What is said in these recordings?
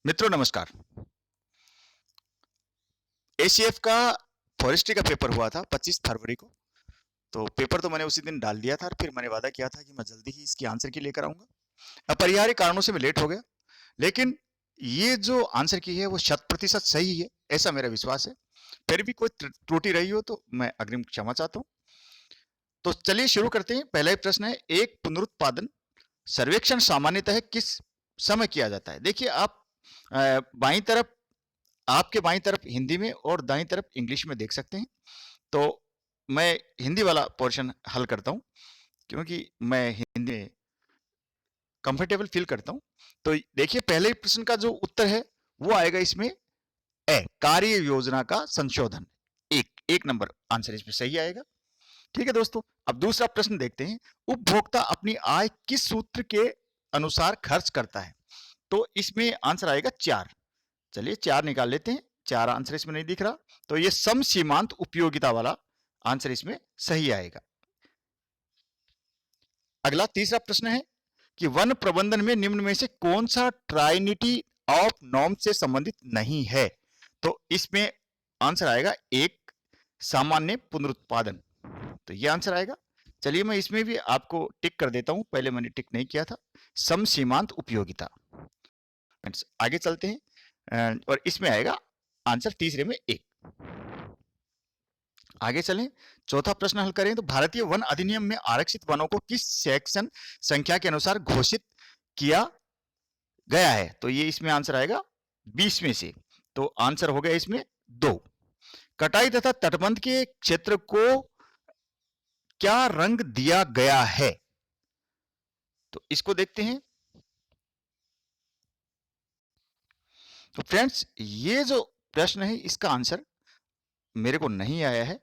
मित्रों नमस्कार। एसीएफ का फॉरेस्ट्री का पेपर हुआ था 25 फरवरी को। तो पेपर तो मैंने उसी दिन डाल दिया था और फिर मैंने वादा किया था कि मैं जल्दी ही इसकी आंसर की लेकर आऊंगा। अपरिहार्य कारणों से मैं लेट हो गया, लेकिन ये जो आंसर की है वो 100% सही है, ऐसा मेरा विश्वास है। फिर भी कोई त्रुटि रही हो तो मैं अग्रिम क्षमा चाहता हूँ। तो चलिए शुरू करते हैं। पहला ही प्रश्न है, एक पुनरुत्पादन सर्वेक्षण सामान्यतः किस समय किया जाता है? देखिए आप बाई तरफ, आपके बाई तरफ हिंदी में और दाई तरफ इंग्लिश में देख सकते हैं। तो मैं हिंदी वाला पोर्शन हल करता हूं, क्योंकि मैं हिंदी में कंफर्टेबल फील करता हूं। तो देखिए पहले प्रश्न का जो उत्तर है वो आएगा इसमें ए, कार्य योजना का संशोधन। एक एक नंबर आंसर इसमें सही आएगा। ठीक है दोस्तों, अब दूसरा प्रश्न देखते हैं। उपभोक्ता अपनी आय किस सूत्र के अनुसार खर्च करता है? तो इसमें आंसर आएगा 4। चलिए 4 निकाल लेते हैं। 4 आंसर इसमें नहीं दिख रहा, तो ये सम सीमांत उपयोगिता वाला आंसर इसमें सही आएगा। अगला तीसरा प्रश्न है कि वन प्रबंधन में निम्न में से कौन सा ट्राइनिटी ऑफ नॉर्म से संबंधित नहीं है? तो इसमें आंसर आएगा एक, सामान्य पुनरुत्पादन। तो ये आंसर आएगा। चलिए मैं इसमें भी आपको टिक कर देता हूं, पहले मैंने टिक नहीं किया था। सम सीमांत उपयोगिता। आगे चलते हैं और इसमें आएगा आंसर तीसरे में एक। आगे चलें, चौथा प्रश्न हल करें। तो भारतीय वन अधिनियम में आरक्षित वनों को किस सेक्शन संख्या के अनुसार घोषित किया गया है? तो ये इसमें आंसर आएगा 20 में से। तो आंसर हो गया इसमें 2। कटाई तथा तटबंध के क्षेत्र को क्या रंग दिया गया है? तो इसको देखते हैं। तो फ्रेंड्स, ये जो प्रश्न है इसका आंसर मेरे को नहीं आया है,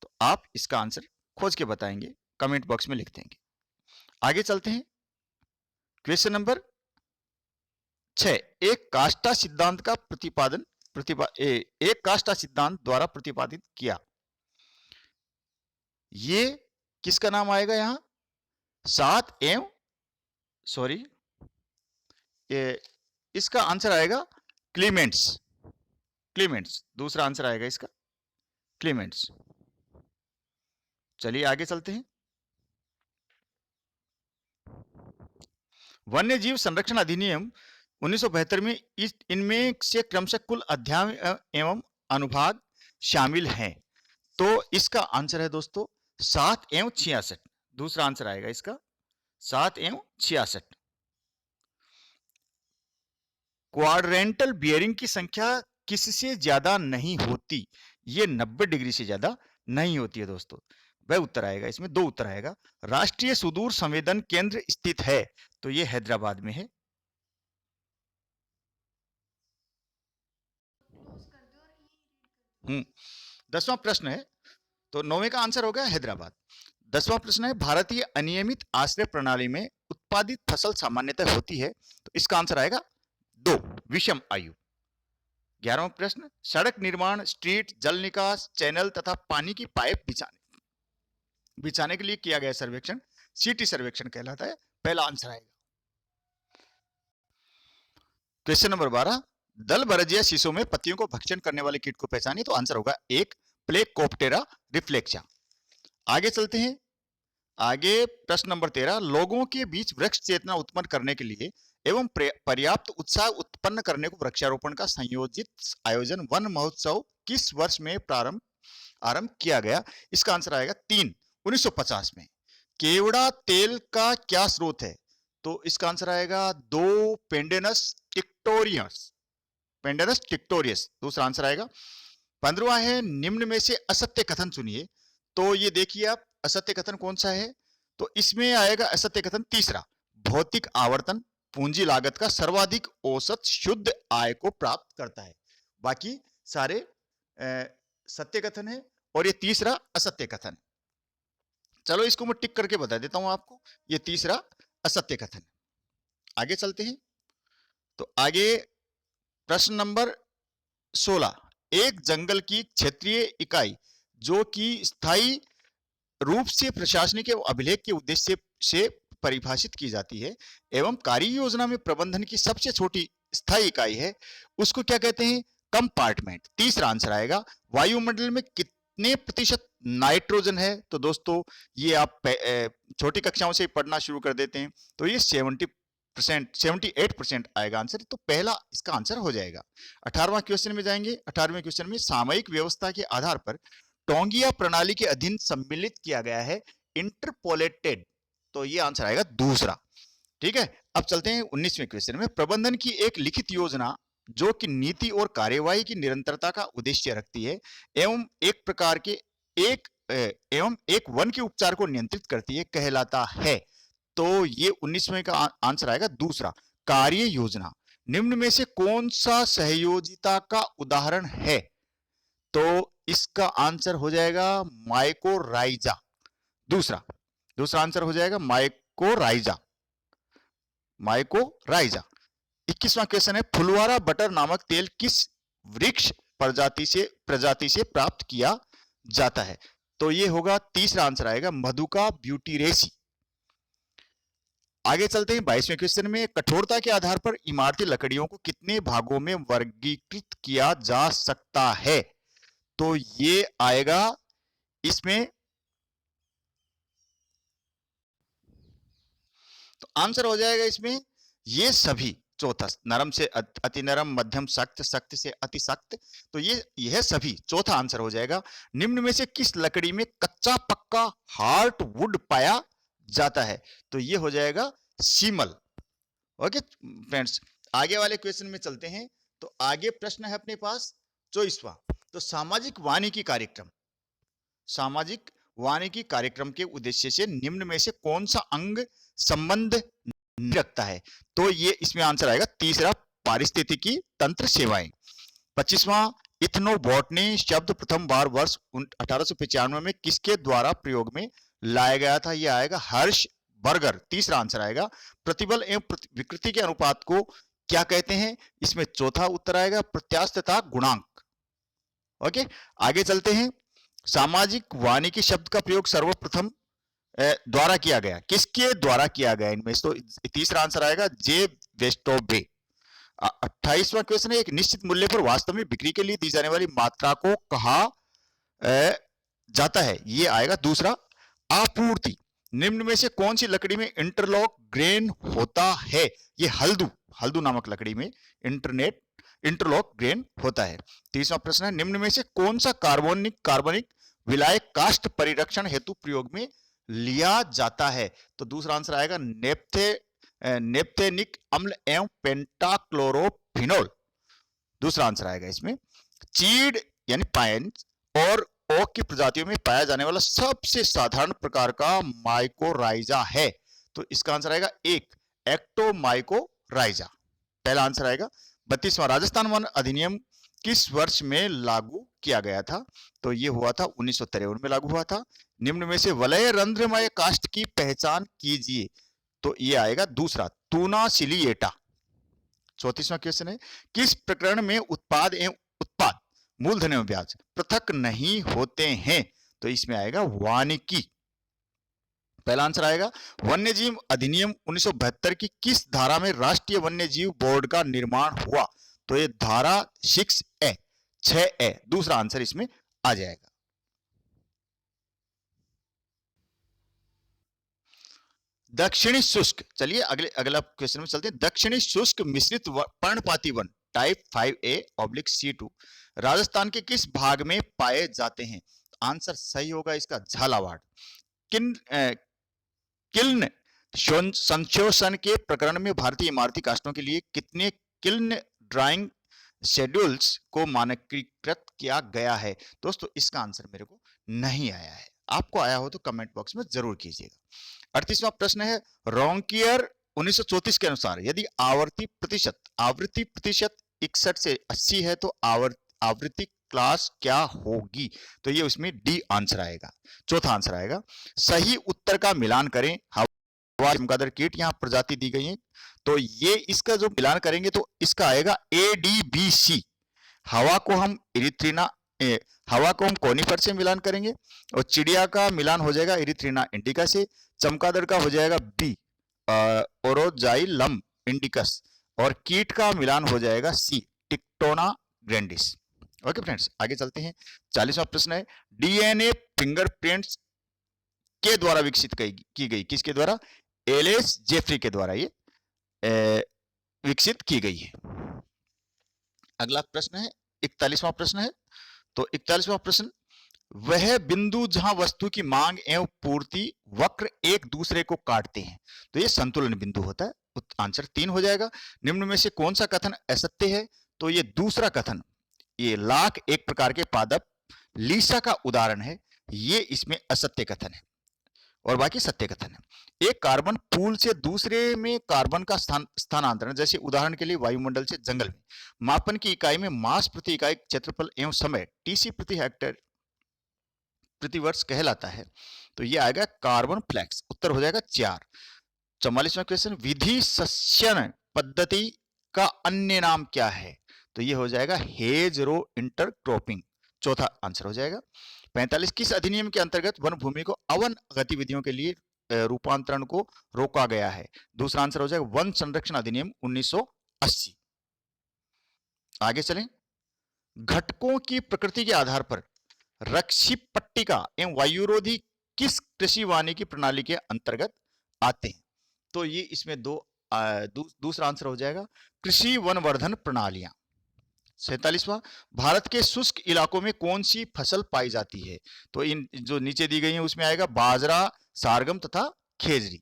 तो आप इसका आंसर खोज के बताएंगे, कमेंट बॉक्स में लिख देंगे। आगे चलते हैं। क्वेश्चन नंबर 6, एक काष्ठा सिद्धांत का प्रतिपादन एक काष्ठा सिद्धांत द्वारा प्रतिपादित किया। ये किसका नाम आएगा यहां? 7 एवं सॉरी, इसका आंसर आएगा क्लीमेंट्स। क्लीमेंट्स दूसरा आंसर आएगा इसका, क्लीमेंट्स। चलिए आगे चलते हैं। वन्य जीव संरक्षण अधिनियम 1972 में इनमें से क्रमशः कुल अध्याय एवं अनुभाग शामिल हैं। तो इसका आंसर है दोस्तों 7 एवं 66। दूसरा आंसर आएगा इसका 7 एवं 66। क्वाड्रेंटल बियरिंग की संख्या किससे ज्यादा नहीं होती? ये 90 डिग्री से ज्यादा नहीं होती है दोस्तों। वह उत्तर आएगा इसमें, 2 उत्तर आएगा। राष्ट्रीय सुदूर संवेदन केंद्र स्थित है, तो ये हैदराबाद में है। हम्म 10वां प्रश्न है, तो 9वें का आंसर हो गया हैदराबाद। 10वां प्रश्न है, भारतीय अनियमित आश्रय प्रणाली में उत्पादित फसल सामान्यतः होती है। तो इसका आंसर आएगा 2, विषम आयु। 11वां प्रश्न, सड़क निर्माण, स्ट्रीट, जल निकास, चैनल तथा पानी की पाइप बिछाने के लिए किया गया सर्वेक्षण सीटी सर्वेक्षण कहलाता है। पहला आंसर आएगा। क्वेश्चन नंबर 12, दल बरजिया शीशों में पत्तियों को भक्षण करने वाले कीट को पहचानिए। तो आंसर होगा 1, प्लेकोप्टेरा रिफ्लेक्सा। आगे चलते हैं। आगे प्रश्न नंबर 13, लोगों के बीच वृक्ष चेतना उत्पन्न करने के लिए एवं पर्याप्त उत्साह उत्पन्न करने को वृक्षारोपण का संयोजित आयोजन वन महोत्सव किस वर्ष में आरंभ किया गया? इसका आंसर आएगा 3, 1950 में। केवड़ा तेल का क्या स्रोत है? तो इसका आंसर आएगा 2, पेंडेनस टिक्टोरियस। पेंडेनस टिक्टोरियस दूसरा आंसर आएगा। 15वां है, निम्न में से असत्य कथन चुनिए। तो ये देखिए आप, असत्य कथन कौन सा है? तो इसमें आएगा असत्य कथन तीसरा, भौतिक आवर्तन पूंजी लागत का सर्वाधिक औसत शुद्ध आय को प्राप्त करता है। बाकी सारे सत्य कथन है और ये तीसरा असत्य कथन। चलो इसको मैं टिक करके बता देता हूं आपको, ये तीसरा असत्य कथन। आगे चलते हैं। तो आगे प्रश्न नंबर 16, एक जंगल की क्षेत्रीय इकाई जो कि स्थायी रूप से प्रशासनिक एवं अभिलेख के उद्देश्य से परिभाषित की जाती है एवं कार्य योजना में प्रबंधन की सबसे छोटी स्थायी इकाई है उसको क्या कहते हैं? कंपार्टमेंट। तीसरा आंसर आएगा वायुमंडल में कितने प्रतिशत नाइट्रोजन है? तो दोस्तों ये आप छोटी कक्षाओं से पढ़ना शुरू कर देते हैं तो ये 78% आएगा आंसर। तो पहला इसका आंसर हो जाएगा। 18वां क्वेश्चन में जाएंगे। 18वें क्वेश्चन में सामयिक व्यवस्था के आधार पर टोंगिया प्रणाली के अधीन सम्मिलित किया गया है इंटरपोलेटेड। तो ये आंसर आएगा दूसरा। ठीक है, अब चलते हैं 19वें क्वेश्चन में। प्रबंधन की एक लिखित योजना जो कि नीति और कार्यवाही की निरंतरता का उद्देश्य रखती है एवं एक प्रकार के एक वन के उपचार को नियंत्रित करती है कहलाता है। तो ये 19वें का आंसर आएगा दूसरा, कार्य योजना। निम्न में से कौन सा सहयोजिता का उदाहरण है? तो इसका आंसर हो जाएगा माइकोराइजा। दूसरा आंसर हो जाएगा माइकोराइजा। 21वां क्वेश्चन है फुलवारा बटर नामक तेल किस वृक्ष प्रजाति से प्राप्त किया जाता है? तो ये होगा तीसरा आंसर आएगा मधुका ब्यूटीरेसी। आगे चलते हैं 22वें क्वेश्चन में। कठोरता के आधार पर इमारती लकड़ियों को कितने भागों में वर्गीकृत किया जा सकता है? तो ये आएगा इसमें, तो आंसर हो जाएगा इसमें ये सभी। चौथा नरम से अति नरम, मध्यम सख्त, सख्त से अति सख्त। तो यह सभी चौथा आंसर हो जाएगा। निम्न में से किस लकड़ी में कच्चा पक्का हार्ट वुड पाया जाता है? तो ये हो जाएगा सीमल। ओके फ्रेंड्स, आगे वाले क्वेश्चन में चलते हैं। तो आगे प्रश्न है अपने पास 24वां। तो सामाजिक वानिकी कार्यक्रम के उद्देश्य से निम्न में से कौन सा अंग संबंध रखता है? तो ये इसमें आंसर आएगा तीसरा, पारिस्थितिकी तंत्र सेवाएं। 25वां, इथनोबॉटनी शब्द प्रथम बार वर्ष 1895 में किसके द्वारा प्रयोग में लाया गया था? यह आएगा हर्ष बर्गर। तीसरा आंसर आएगा प्रतिबल एवं विकृति के अनुपात को क्या कहते हैं? इसमें चौथा उत्तर आएगा प्रत्यास्थता गुणांक। ओके, आगे चलते हैं। सामाजिक वानिकी शब्द का प्रयोग सर्वप्रथम द्वारा किया गया, किसके द्वारा किया गया इनमें? तो तीसरा आंसर आएगा जे वेस्टोबे। 28वां क्वेश्चन है एक निश्चित मूल्य पर वास्तव में बिक्री के लिए दी जाने वाली मात्रा को कहा जाता है? ये आएगा दूसरा, आपूर्ति। निम्न में से कौन सी लकड़ी में इंटरलॉक ग्रेन होता है? ये हल्दू नामक लकड़ी में इंटरलॉक ग्रेन होता है। 30वां प्रश्न है निम्न में से कौन सा कार्बनिक विलायक काष्ठ परिरक्षण हेतु प्रयोग में लिया जाता है? तो दूसरा आंसर आएगा नेप्थेनिक अम्ल एवं पेंटाक्लोरोफिनोल। दूसरा आंसर आएगा इसमें। चीड़ यानी पाइन और ओक की प्रजातियों में पाया जाने वाला सबसे साधारण प्रकार का माइकोराइजा है। तो इसका आंसर आएगा एक, एक्टोमाइकोराइजा। पहला आंसर आएगा। 32वां, राजस्थान वन अधिनियम किस वर्ष में लागू किया गया था? तो ये हुआ था 1953 में लागू हुआ था। निम्न में से वलय रंध्रमय काष्ठ की पहचान कीजिए। तो ये आएगा दूसरा, तूना सिलिएटा। 34वां क्वेश्चन है किस प्रकरण में उत्पाद मूलधन एवं ब्याज पृथक नहीं होते हैं? तो इसमें आएगा वानिकी। पहला आंसर आएगा वन्यजीव अधिनियम 1972 की किस धारा में राष्ट्रीय वन्यजीव बोर्ड का निर्माण हुआ? तो ये धारा 6A। दूसरा आंसर इसमें आ जाएगा। दक्षिणी शुष्क, चलिए अगला क्वेश्चन में चलते हैं। दक्षिणी शुष्क मिश्रित पर्णपाती वन टाइप 5A/C2 राजस्थान के किस भाग में पाए जाते हैं? आंसर सही होगा इसका झालावाड़। किल्न संशोधन के प्रकरण में भारतीय इमारती काष्ठों के लिए कितने किल्न ड्राइंग शेड्यूल्स को मानकीकृत किया गया है? दोस्तों इसका आंसर मेरे को नहीं आया है, आपको आया हो तो कमेंट बॉक्स में जरूर कीजिएगा। 38वां प्रश्न है रोंकियर 1934 के अनुसार यदि आवृत्ति प्रतिशत 61 से 80 है तो आवृत्ति क्लास क्या होगी? तो ये उसमें डी आंसर आएगा। चौथा आंसर आएगा सही उत्तर का मिलान करें। हवा चमगादड़ कीट यहाँ प्रजाति दी गई है, तो ये इसका जो मिलान करेंगे तो इसका आएगा ADBC। हवा को हम कोनिफर से मिलान करेंगे और चिड़िया का मिलान हो जाएगा इरिथ्रिना इंडिका से। चमगादड़ का हो जाएगा B ओरोजाइलम इंडिकस और कीट का मिलान हो जाएगा सी, टिक्टोना ग्रैंडिस। ओके फ्रेंड्स, आगे चलते हैं। 40वां प्रश्न है, डीएनए फिंगरप्रिंट्स के द्वारा विकसित की गई, किसके द्वारा? एलेस जेफरी के द्वारा ये विकसित की गई है। अगला प्रश्न है 41वां प्रश्न है। तो 41वां प्रश्न, वह बिंदु जहां वस्तु की मांग एवं पूर्ति वक्र एक दूसरे को काटते हैं, तो ये संतुलन बिंदु होता है। आंसर 3 हो जाएगा। निम्न में से कौन सा कथन असत्य है? तो ये दूसरा कथन, ये लाख एक प्रकार के पादप लीसा का उदाहरण है, ये इसमें असत्य कथन है और बाकी सत्य कथन है। एक कार्बन पूल से दूसरे में कार्बन का स्थानांतरण, जैसे उदाहरण के लिए वायुमंडल से जंगल में, मापन की इकाई में मास प्रति इकाई क्षेत्रफल एवं समय टीसी प्रति हेक्टेयर प्रति वर्ष कहलाता है। तो ये आएगा कार्बन फ्लैक्स। उत्तर हो जाएगा 4। 44वां क्वेश्चन, विधि सस्यन पद्धति का अन्य नाम क्या है? तो ये हो जाएगा हेज रो इंटरक्रॉपिंग। चौथा आंसर हो जाएगा। 45, किस अधिनियम के अंतर्गत वन भूमि को अवन गतिविधियों के लिए रूपांतरण को रोका गया है? दूसरा आंसर हो जाएगा वन संरक्षण अधिनियम 1980। आगे चलें। घटकों की प्रकृति के आधार पर रक्षी पट्टिका एवं वायुरोधी किस कृषि वानिकी प्रणाली के अंतर्गत आते हैं? तो ये इसमें दूसरा आंसर हो जाएगा कृषि वनवर्धन प्रणालियां। 47वां, भारत के शुष्क इलाकों में कौन सी फसल पाई जाती है? तो इन जो नीचे दी गई है उसमें आएगा बाजरा, सारगम तथा खेजरी।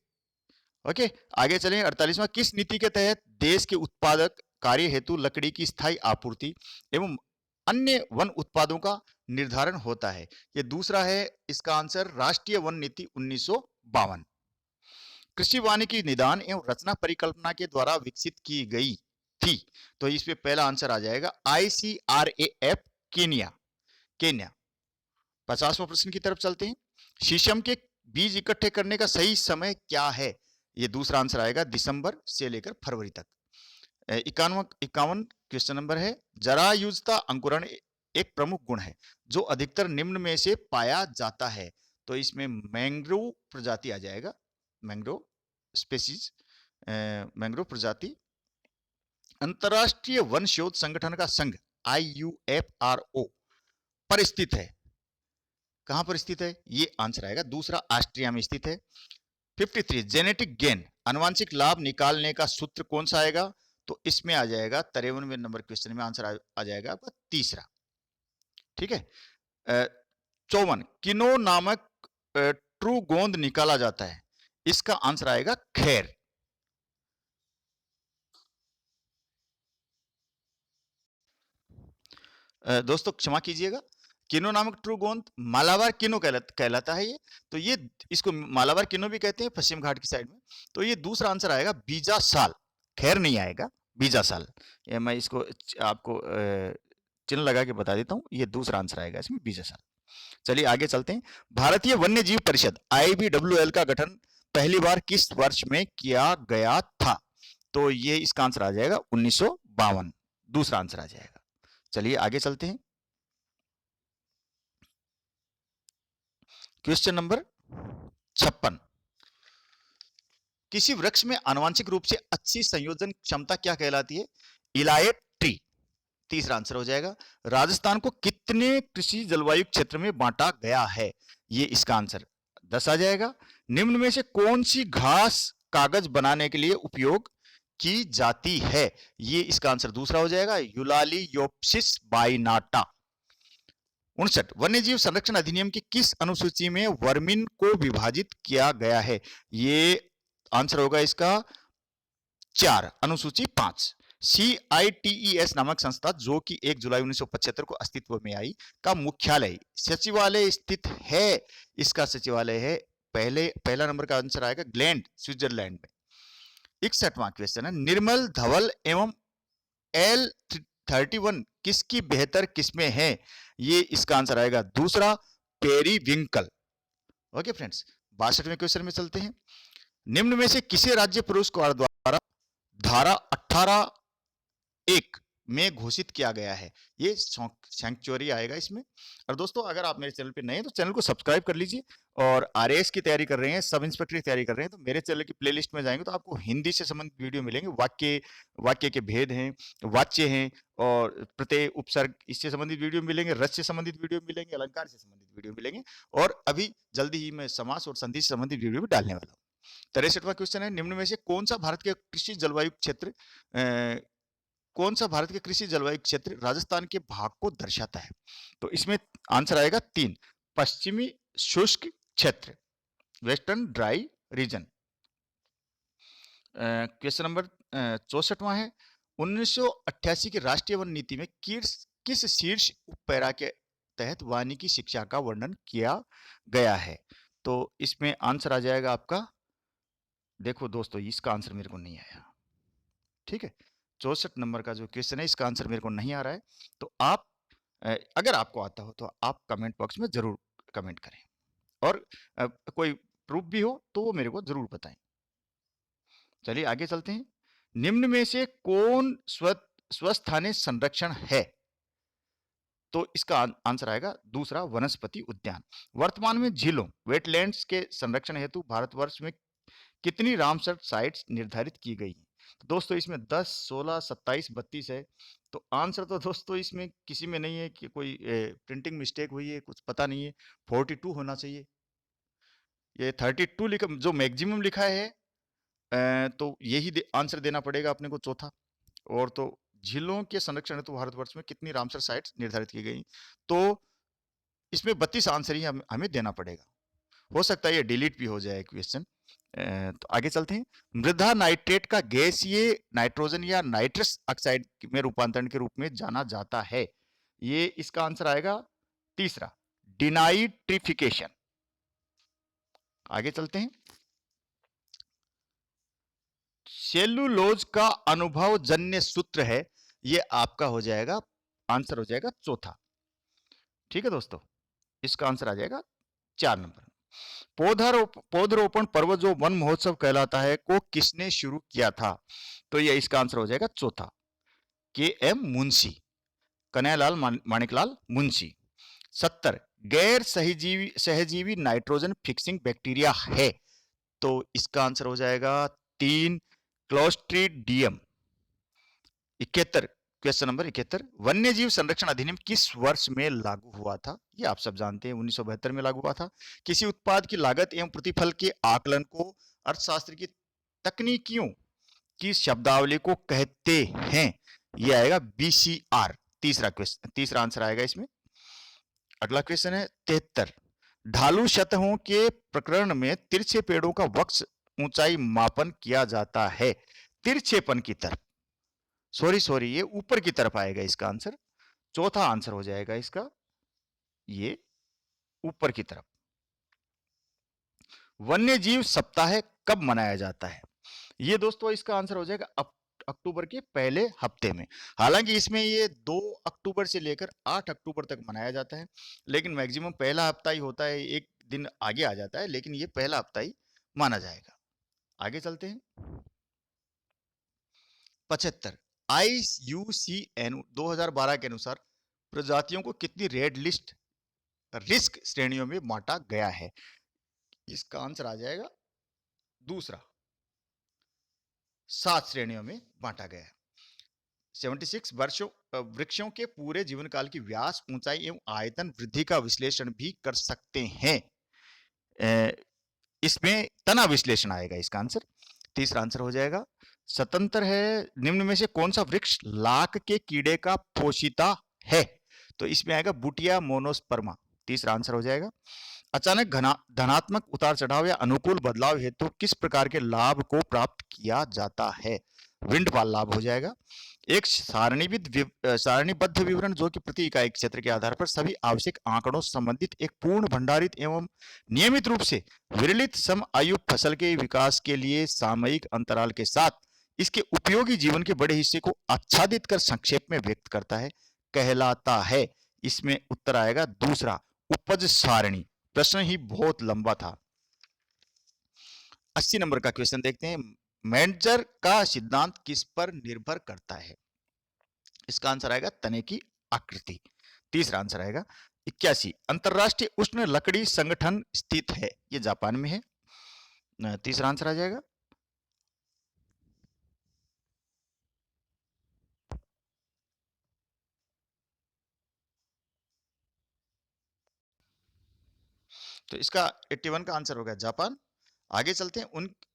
ओके, आगे चलें। 48वां, किस नीति के तहत देश के उत्पादक कार्य हेतु लकड़ी की स्थायी आपूर्ति एवं अन्य वन उत्पादों का निर्धारण होता है? यह दूसरा है इसका आंसर, राष्ट्रीय वन नीति 1952। कृषि वानिकी निदान एवं रचना परिकल्पना के द्वारा विकसित की गई थी। तो इस पे पहला आंसर आ जाएगा ICRAF केन्या। 50वां प्रश्न की तरफ चलते हैं। शीशम के बीज इकट्ठे करने का सही समय क्या है? ये दूसरा आंसर आएगा दिसंबर से लेकर फरवरी तक। 51 क्वेश्चन नंबर है, जरायुजता अंकुरण एक प्रमुख गुण है जो अधिकतर निम्न में से पाया जाता है। तो इसमें मैंग्रोव प्रजाति आ जाएगा, मैंग्रोव स्पेसीज, मैंग्रोव प्रजाति। अंतरराष्ट्रीय वन शोध संगठन का संघ IUFRO पर स्थित है। कहां पर स्थित है? ये आंसर आएगा दूसरा, ऑस्ट्रिया में स्थित है। 53, जेनेटिक गेन आनुवंशिक लाभ निकालने का सूत्र कौन सा आएगा? तो इसमें आ जाएगा 53वें नंबर क्वेश्चन में आंसर आ जाएगा आपका तीसरा। ठीक है। 54, किनो नामक ट्रू गोंद निकाला जाता है, इसका आंसर आएगा खैर। दोस्तों क्षमा कीजिएगा, किनो नामक ट्रू गोंद मालाबार किनो कहलाता है ये। तो ये इसको मालाबार किनो भी कहते हैं पश्चिम घाट की साइड में। तो ये दूसरा आंसर आएगा बीजा साल, खैर नहीं आएगा, बीजा साल। ये मैं इसको आपको चिन्ह लगा के बता देता हूं, ये दूसरा आंसर आएगा इसमें, बीजा साल। चलिए आगे चलते हैं। भारतीय वन्य जीव परिषद IBWL का गठन पहली बार किस वर्ष में किया गया था? तो ये इसका आंसर आ जाएगा 1952, दूसरा आंसर आ जाएगा। चलिए आगे चलते हैं। क्वेश्चन नंबर 56, किसी वृक्ष में आनुवंशिक रूप से अच्छी संयोजन क्षमता क्या कहलाती है? इलायट ट्री, तीसरा आंसर हो जाएगा। राजस्थान को कितने कृषि जलवायु क्षेत्र में बांटा गया है? ये इसका आंसर 10 आ जाएगा। निम्न में से कौन सी घास कागज बनाने के लिए उपयोग की जाती है? ये इसका आंसर दूसरा हो जाएगा, यूलालियोप्सिस बाइनाटा। 59, वन्यजीव संरक्षण अधिनियम की किस अनुसूची में वर्मिन को विभाजित किया गया है? ये आंसर होगा इसका 4, अनुसूची 5। CITES नामक संस्था जो कि 1 जुलाई 1975 को अस्तित्व में आई का मुख्यालय सचिवालय स्थित है, इसका सचिवालय है, पहला नंबर का आंसर आएगा ग्लैंड, स्विट्जरलैंड में। 61वां क्वेश्चन है, निर्मल धवल एवं L31 किसकी बेहतर किस्में हैं? ये इसका आंसर आएगा दूसरा, पेरीविंकल। ओके फ्रेंड्स, 62वें क्वेश्चन में चलते हैं। निम्न में से किसे राज्य पुरस्कार द्वारा धारा 18(1) में घोषित किया गया है। ये सैंक्चुअरी आएगा इसमें। और दोस्तों अगर आप मेरे चैनल पे नए हैं तो चैनल को सब्सक्राइब कर लीजिए, और आरएएस की तैयारी कर रहे हैं, सब इंस्पेक्टर की तैयारी कर रहे हैं, तो मेरे चैनल की प्लेलिस्ट में जाएंगे तो आपको हिंदी से संबंधित वीडियो मिलेंगे। वाक्य के भेद हैं, वाच्य हैं, और प्रत्यय उपसर्ग इससे संबंधित वीडियो मिलेंगे, रस से संबंधित वीडियो मिलेंगे, अलंकार से संबंधित वीडियो मिलेंगे। और अभी जल्दी ही मैं समास और संधि से संबंधित वीडियो भी डालने वाला हूँ। 63वां क्वेश्चन है, निम्न में से कौन सा भारत के कृषि जलवायु क्षेत्र कौन सा भारत के कृषि जलवायु क्षेत्र राजस्थान के भाग को दर्शाता है? तो इसमें आंसर आएगा 3, पश्चिमी शुष्क क्षेत्र, western dry region. Question number 64वां है, 1988 की राष्ट्रीय वन नीति में किस शीर्ष उपपैरा के तहत वानिकी शिक्षा का वर्णन किया गया है? तो इसमें आंसर आ जाएगा आपका, देखो दोस्तों इसका आंसर मेरे को नहीं आया, ठीक है। 64 नंबर का जो क्वेश्चन है इसका आंसर मेरे को नहीं आ रहा है, तो आप अगर आपको आता हो तो आप कमेंट बॉक्स में जरूर कमेंट करें, और कोई प्रूफ भी हो तो वो मेरे को जरूर बताएं। चलिए आगे चलते हैं। निम्न में से कौन स्वस्थानीय संरक्षण है? तो इसका आंसर आएगा दूसरा, वनस्पति उद्यान। वर्तमान में झीलों वेटलैंड्स के संरक्षण हेतु भारतवर्ष में कितनी रामसर साइट्स निर्धारित की गई हैं? तो दोस्तों इसमें 10, 16, 27, 32 है। तो आंसर तो दोस्तों इसमें किसी में नहीं है कि कोई प्रिंटिंग मिस्टेक हुई है, कुछ पता नहीं है। 42 होना चाहिए, ये 32 लिखा जो मैक्सिमम लिखा है, तो यही आंसर देना पड़ेगा अपने को चौथा। और तो झीलों के संरक्षण हेतु भारतवर्ष में कितनी रामसर साइट्स निर्धारित की गई, तो इसमें 32 आंसर ही हमें देना पड़ेगा। हो सकता है ये डिलीट भी हो जाए क्वेश्चन। तो आगे चलते हैं। मृदा नाइट्रेट का गैसीय नाइट्रोजन या नाइट्रस ऑक्साइड में रूपांतरण के रूप में जाना जाता है। ये इसका आंसर आएगा तीसरा, डिनाइट्रिफिकेशन। आगे चलते हैं। सेलुलोज का अनुभव जन्य सूत्र है, ये आपका हो जाएगा, आंसर हो जाएगा चौथा। ठीक है दोस्तों, इसका आंसर आ जाएगा 4 नंबर। पौधरोपण पर्व जो वन महोत्सव कहलाता है को किसने शुरू किया था? तो ये इसका आंसर हो जाएगा चौथा, के.एम. मुंशी, कन्हैयालाल माणिकलाल मुंशी। 70, गैर सहजीवी नाइट्रोजन फिक्सिंग बैक्टीरिया है, तो इसका आंसर हो जाएगा 3, क्लोस्ट्रीडियम। 71, क्वेश्चन नंबर 71, वन्य जीव संरक्षण अधिनियम किस वर्ष में लागू हुआ था? ये आप सब जानते हैं, 1972 में लागू हुआ था। किसी उत्पाद की लागत एवं प्रतिफल के आकलन को अर्थशास्त्र की तकनीकियों की शब्दावली को कहते हैं? ये आएगा बीसीआर। तीसरा आंसर आएगा इसमें। अगला क्वेश्चन है 73, ढालू सतहों के प्रकरण में तिरछे पेड़ों का वक्ष ऊंचाई मापन किया जाता है तिरछेपन की तरफ, सॉरी ये ऊपर की तरफ आएगा इसका आंसर। चौथा आंसर हो जाएगा इसका ये ऊपर की तरफ। वन्य जीव सप्ताह कब मनाया जाता है? ये दोस्तों इसका आंसर हो जाएगा अक्टूबर के पहले हफ्ते में। हालांकि इसमें ये 2 अक्टूबर से लेकर 8 अक्टूबर तक मनाया जाता है, लेकिन मैक्सिमम पहला हफ्ता ही होता है, एक दिन आगे आ जाता है, लेकिन ये पहला हफ्ता ही माना जाएगा। आगे चलते हैं। 75, IUCN 2012 के अनुसार प्रजातियों को कितनी रेड लिस्ट रिस्क श्रेणियों में बांटा गया है? इसका आंसर आ जाएगा दूसरा, 7 श्रेणियों में बांटा गया है। 76, वृक्षों के पूरे जीवन काल की व्यास, ऊंचाई एवं आयतन वृद्धि का विश्लेषण भी कर सकते हैं। इसमें तना विश्लेषण आएगा इसका आंसर। तीसरा आंसर हो जाएगा। 77 है, निम्न में से कौन सा वृक्ष लाख के कीड़े का पोषिता है? तो इसमें आएगा बुटिया मोनोस्पर्मा। तीसरा आंसर हो जाएगा। अचानक धनात्मक उतार चढ़ाव या अनुकूल बदलाव हेतु तो किस प्रकार के लाभ को प्राप्त किया जाता है? विंडफॉल लाभ हो जाएगा। एक सारणीबद्ध विवरण जो कि प्रति इकाई क्षेत्र के आधार पर सभी आवश्यक आंकड़ों संबंधित एक पूर्ण भंडारित एवं नियमित रूप से विरलित सम आयु फसल के विकास के लिए सामयिक अंतराल के साथ इसके उपयोगी जीवन के बड़े हिस्से को आच्छादित कर संक्षेप में व्यक्त करता है, कहलाता है। इसमें उत्तर आएगा दूसरा, उपज सारणी। प्रश्न ही बहुत लंबा था। 80 नंबर का क्वेश्चन देखते हैं। मेंडलर का सिद्धांत किस पर निर्भर करता है? इसका आंसर आएगा तने की आकृति। तीसरा आंसर आएगा 81, अंतरराष्ट्रीय उष्ण लकड़ी संगठन स्थित है, ये जापान में है। तीसरा आंसर आ जाएगा। तो इसका 81 का आंसर होगा जापान। आगे चलते हैं।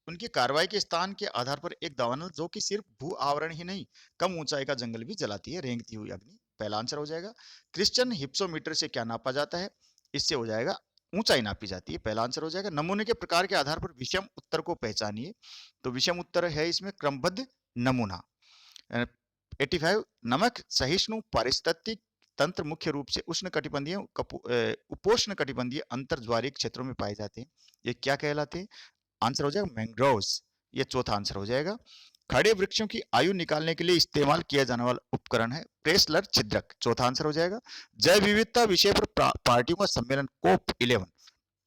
उनकी कार्रवाई के स्थान के आधार पर एक दावानल जो कि सिर्फ भू आवरण ही नहीं, कम ऊंचाई का जंगल भी जलाती है, रेंगती हुई अग्नि। पहला आंसर हो जाएगा। क्रिश्चियन हिप्सोमीटर से क्या नापा जाता है? इससे हो जाएगा ऊंचाई नापी जाती है, पहला आंसर हो जाएगा। नमूने के प्रकार के आधार पर विषम उत्तर को पहचानिए। तो विषम उत्तर है इसमें क्रमबद्ध नमूना। 85, नमक सहिष्णु पारिस्थितिक तंत्र मुख्य रूप से उष्ण कटिबंधीय उपोष्ण कटिबंधीय अंतर्ज्वारीय क्षेत्रों में पाए जाते हैं, ये क्या कहलाते हैं? आंसर हो जाएगा मैंग्रोव्स, ये चौथा आंसर हो जाएगा। खड़े वृक्षों की आयु निकालने के लिए इस्तेमाल किया जाने वाला उपकरण है प्रेसलर छिद्रक, चौथा आंसर हो जाएगा। जैव विविधता विषय पर पार्टियों का सम्मेलन कोप 11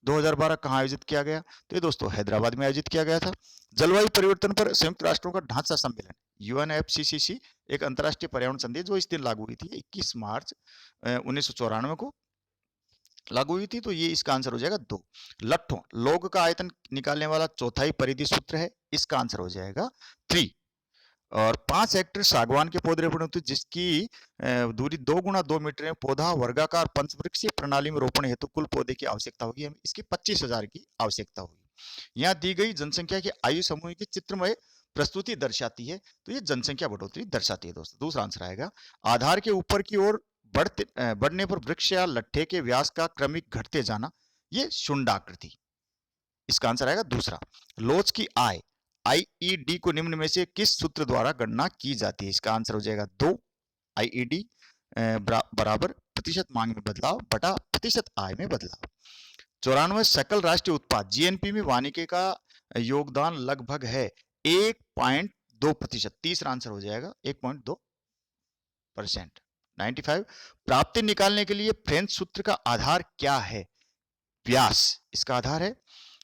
2012 कहाँ आयोजित किया गया? तो ये दोस्तों हैदराबाद में आयोजित किया गया था। जलवायु परिवर्तन पर संयुक्त राष्ट्रों का ढांचा सम्मेलन यूएनएफसीसीसी, एक अंतर्राष्ट्रीय पर्यावरण संधि जो इस दिन लागू हुई थी 21 मार्च 1994 को लागू हुई थी, तो ये इसका आंसर हो जाएगा 2। लट्ठों लोग का आयतन निकालने वाला चौथाई परिधि सूत्र है, इसका आंसर हो जाएगा 3। और 5 हेक्टेयर सागवान के पौधे रोपण होते जिसकी दूरी 2 गुना 2 मीटर है। पौधा वर्गाकार पंचवृक्षीय प्रणाली में रोपण हेतु कुल पौधे की आवश्यकता होगी, हमें इसकी 25,000 की आवश्यकता होगी। यहाँ दी गई जनसंख्या के आयु समूह की चित्रमय प्रस्तुति दर्शाती है, तो ये जनसंख्या बढ़ोतरी दर्शाती है दोस्तों। दूसरा आंसर आएगा। आधार के ऊपर की ओर बढ़ने पर वृक्ष या लट्ठे के व्यास का क्रमिक घटते जाना, ये शुंडाकृति, इसका आंसर आएगा दूसरा। लोच की आय आईईडी को निम्न में से किस सूत्र द्वारा गणना की जाती है? इसका आंसर हो जाएगा 2। आईईडी बराबर प्रतिशत मांग में बदलाव बटा प्रतिशत आय में बदलाव। 94, सकल राष्ट्रीय उत्पाद जीएनपी में वानिकी का योगदान लगभग है 1.2%, तीसरा आंसर हो जाएगा 1.2%। 95, प्राप्ति निकालने के लिए फ्रेंच सूत्र का आधार क्या है? व्यास इसका आधार है।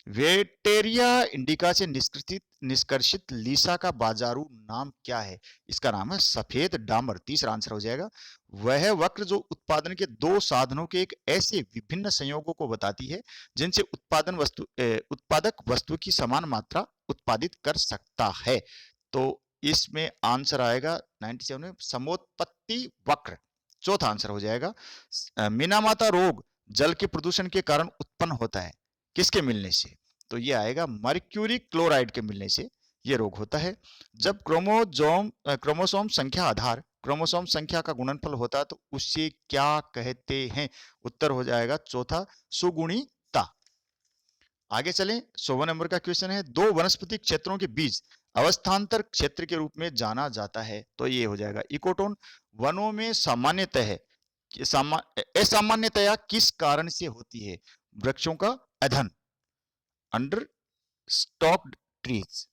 वेटेरिया इंडिका से निष्कर्षित लीसा का बाजारू नाम क्या है? इसका नाम है सफेद डामर, तीसरा आंसर हो जाएगा। वह वक्र जो उत्पादन के दो साधनों के एक ऐसे विभिन्न संयोगों को बताती है जिनसे उत्पादक वस्तु की समान मात्रा उत्पादित कर सकता है, तो इसमें आंसर आएगा 97 में समोत्पत्ति वक्र, चौथा आंसर हो जाएगा। मीनामाता रोग जल के प्रदूषण के कारण उत्पन्न होता है, किसके मिलने से? तो ये आएगा मर्क्यूरी क्लोराइड के मिलने से ये रोग होता है। जब क्रोमोसोम संख्या आधार क्रोमोसोम संख्या का गुणनफल होता है तो उसे क्या कहते हैं? उत्तर हो जाएगा चौथा सुगुणिता। आगे चलें, 100 नंबर का क्वेश्चन है। दो वनस्पति क्षेत्रों के बीच अवस्थान्तर क्षेत्र के रूप में जाना जाता है, तो ये हो जाएगा इकोटोन। वनों में सामान्यतः असामान्यतया किस कारण से होती है? वृक्षों का अधन, अंडर स्टॉक्ड ट्रीज।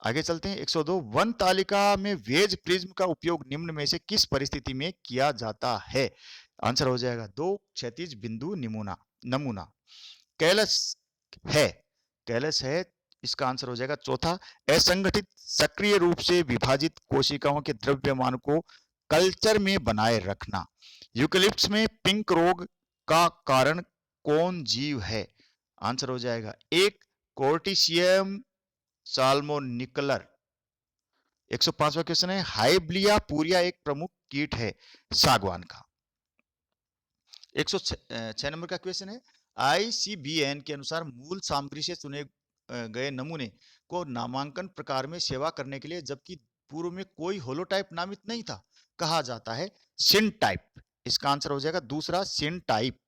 आगे चलते हैं 102, वन तालिका में वेज प्रिज्म का उपयोग निम्न में से किस परिस्थिति में किया जाता है? आंसर हो जाएगा 2 क्षैतिज बिंदु नमूना। कैलस है, कैलस है, इसका आंसर हो जाएगा चौथा। असंगठित सक्रिय रूप से विभाजित कोशिकाओं के द्रव्यमान को कल्चर में बनाए रखना। यूकेलिप्टस में पिंक रोग का कारण कौन जीव है? आंसर हो जाएगा 1 कोर्टिशियम साल्मोनिकलर। 105वां क्वेश्चन है। हाइब्लिया पूरिया एक प्रमुख कीट है सागवान का। 106 नंबर का क्वेश्चन है। आईसीबीएन के अनुसार मूल सामग्री से चुने गए नमूने को नामांकन प्रकार में सेवा करने के लिए, जबकि पूर्व में कोई होलोटाइप नामित नहीं था, कहा जाता है सिन टाइप। इसका आंसर हो जाएगा दूसरा सिन टाइप।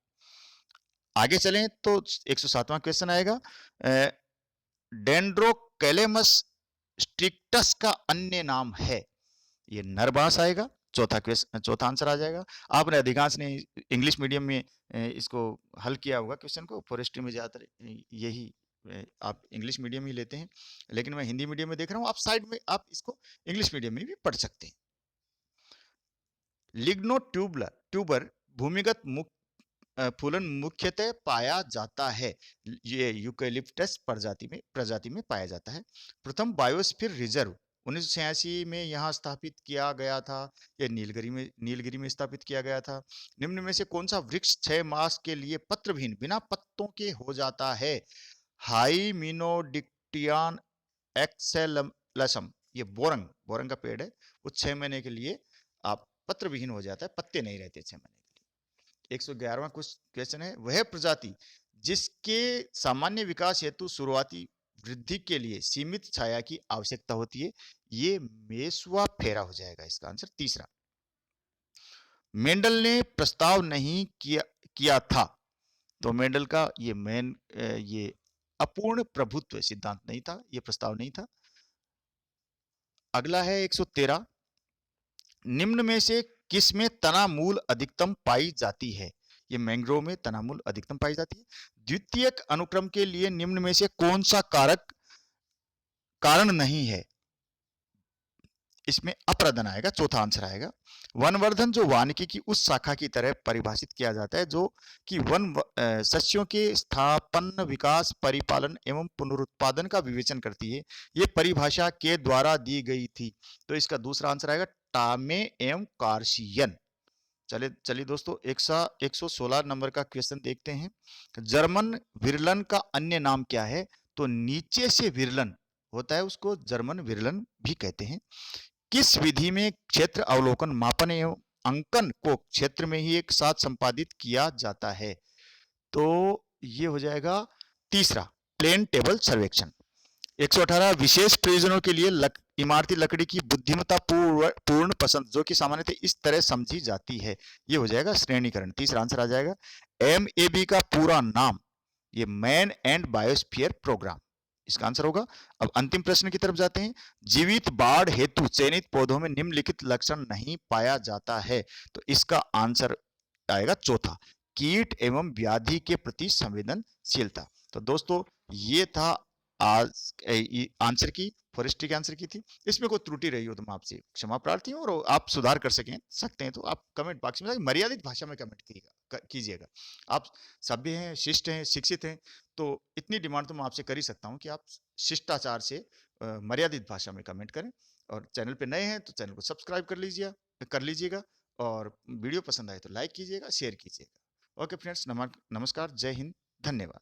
आगे चलें तो 107वां क्वेश्चन आएगा। डेंड्रोकैलेमस स्ट्रिक्टस का अन्य नाम है, ये नरबास आएगा। चौथा आंसर आ जाएगा। आपने अधिकांश ने इंग्लिश मीडियम में इसको हल किया होगा क्वेश्चन को, फॉरेस्ट्री में ज्यादातर यही आप इंग्लिश मीडियम ही लेते हैं, लेकिन मैं हिंदी मीडियम में देख रहा हूं, आप साइड में आप इसको इंग्लिश मीडियम में भी पढ़ सकते हैं। लिग्नो ट्यूबर भूमिगत फूलन मुख्यतः पाया जाता है, ये यूकेलिप्टस प्रजाति में पाया जाता है। प्रथम बायोस्फीयर रिजर्व 1986 में यहाँ स्थापित किया गया था, या नीलगिरी में स्थापित किया गया था। निम्न में से कौन सा वृक्ष 6 मास के लिए पत्रविहीन बिना पत्तों के हो जाता है? हाइमिनोडिक्टियान एक्सेलसम, ये बोरंग का पेड़ है, वो 6 महीने के लिए आप पत्र विहीन हो जाता है, पत्ते नहीं रहते 6 महीने के लिए। 111वां क्वेश्चन है, वह प्रजाति जिसके सामान्य विकास हेतु शुरुआती वृद्धि के लिए सीमित छाया की आवश्यकता होती है, ये मेसुआ फेरा हो जाएगा इसका आंसर। तीसरा, मेंडल ने प्रस्ताव नहीं किया था, तो मेंडल का ये अपूर्ण प्रभुत्व सिद्धांत नहीं था, ये प्रस्ताव नहीं था। अगला है 113, निम्न में से किस में तना मूल अधिकतम पाई जाती है? ये मैंग्रोव में तना मूल अधिकतम पाई जाती है। द्वितीयक अनुक्रम के लिए निम्न में से कौन सा कारण नहीं है? इसमें अप्रदन आएगा, चौथा आंसर आएगा। वनवर्धन जो वानिकी की उस शाखा की तरह परिभाषित किया जाता है जो कि सस्यों के स्थापन, विकास, परिपालन एवं पुनरुत्पादन का विवेचन करती है, ये परिभाषा के द्वारा दी गई थी। तो इसका दूसरा आंसर आएगा टामे एवं कार्शियन। चलिए दोस्तों, 116 नंबर का क्वेश्चन देखते हैं। जर्मन विरलन का अन्य नाम क्या है? तो नीचे से विरलन होता है, उसको जर्मन विरलन भी कहते हैं। किस विधि में क्षेत्र अवलोकन, मापन एवं अंकन को क्षेत्र में ही एक साथ संपादित किया जाता है? तो ये हो जाएगा तीसरा, प्लेन टेबल सर्वेक्षण। 118, विशेष प्रयोजनों के लिए इमारती लकड़ी की बुद्धिमत्ता पूर्ण पसंद जो कि सामान्यतः इस तरह समझी जाती है, ये हो जाएगा श्रेणीकरण। तीसरा आंसर आ जाएगा। MAB का पूरा नाम, ये मैन एंड बायोस्फीयर प्रोग्राम, इसका आंसर होगा। अब अंतिम प्रश्न की तरफ जाते हैं। जीवित बाढ़ हेतु चयनित पौधों में निम्नलिखित लक्षण नहीं पाया जाता है, तो इसका आंसर आएगा चौथा, कीट एवं व्याधि के प्रति संवेदनशीलता। तो दोस्तों, ये था आज आंसर की, फॉरेस्ट्री के आंसर की थी। इसमें कोई त्रुटि रही हो तो मैं आपसे क्षमा प्रार्थी हूँ, और आप सुधार कर सकते हैं तो आप कमेंट बॉक्स में मर्यादित भाषा में कमेंट कीजिएगा। आप सभ्य हैं, शिष्ट हैं, शिक्षित हैं, तो इतनी डिमांड तो मैं आपसे कर ही सकता हूँ कि आप शिष्टाचार से मर्यादित भाषा में कमेंट करें। और चैनल पे नए हैं तो चैनल को सब्सक्राइब कर लीजिएगा, और वीडियो पसंद आए तो लाइक कीजिएगा, शेयर कीजिएगा। ओके फ्रेंड्स, नमस्कार, जय हिंद, धन्यवाद।